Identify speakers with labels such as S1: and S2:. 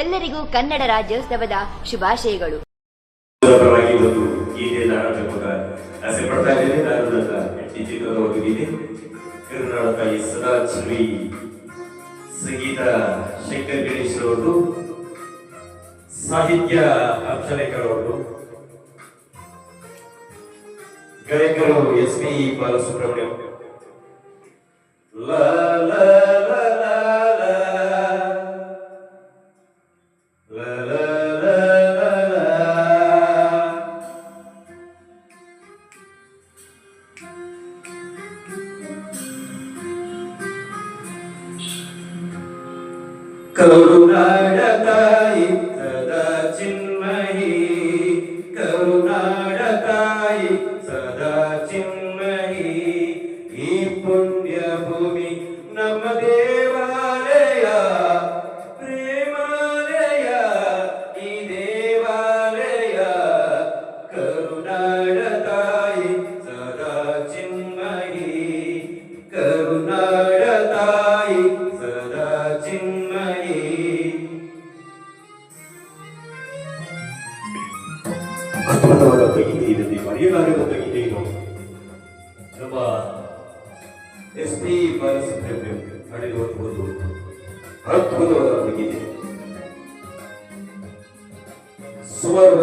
S1: ಎಲ್ಲರಿಗೂ ಕನ್ನಡ ರಾಜ್ಯೋತ್ಸವದ ಶುಭಾಶಯಗಳು.
S2: ಪರವಾಗಿ ಒಂದು ಗೀತೆಯನ್ನು ಆಡಬೇಕು ಅಂತ ಆಸೆ ಪಡ್ತಾ ಇದ್ದೇನೆ. ನಾನು ನನ್ನ ಹೆಂಡತಿ ಚಿತ್ರದ ಒಂದು ಗೀತೆ ಕರ್ನಾಟಕ ಸದಾ ಶ್ರೀ ಸಂಗೀತ ಶಂಕರ್ ಗಣೇಶ್ ಅವರು, ಸಾಹಿತ್ಯ ಹಂಸಲೇಖರವರು, ಗಾಯಕರು ಎಸ್.ಪಿ. ಬಾಲಸುಬ್ರಹ್ಮಣ್ಯಂ. ಲಾ ಲಾ ಲಾ ಲಾ ಲಾ ಲಾ ಲಾ ಲಾ ಲಾ. ಕರುನಾಡ ತಾಯಿ ಸದಾ ಚಿನ್ಮಯಿ, ಕರುನಾಡ ತಾಯಿ ಸದಾ ಚಿನ್ಮಯಿ. ಈ ಪುಣ್ಯ ಭೂಮಿ ನಮ್ಮ ದೇವಾಲಯ, ಪ್ರೇಮಾಲಯ ಈ ದೇವಾಲಯ. ಕರುನಾಡ ತಾಯಿ ಸದಾ ಚಿನ್ಮಯಿ, ಕರುನಾಡ ತಾಯಿ ಸದಾ ಚಿನ್ಮಯಿ. ಅದ್ಭುತವಾದ ಗೀತೆ ಇದರಲ್ಲಿ ಮರೆಯಲಾಗದ ಗೀತೆ ಇದು. ನಮ್ಮ ಎಸ್.ಪಿ. ಬಾಲಸುಬ್ರಹ್ಮಣ್ಯಂ ಹಾಡಿರುವ ಒಂದು ಅದ್ಭುತವಾದ ಗೀತೆ. ಸುಮಾರು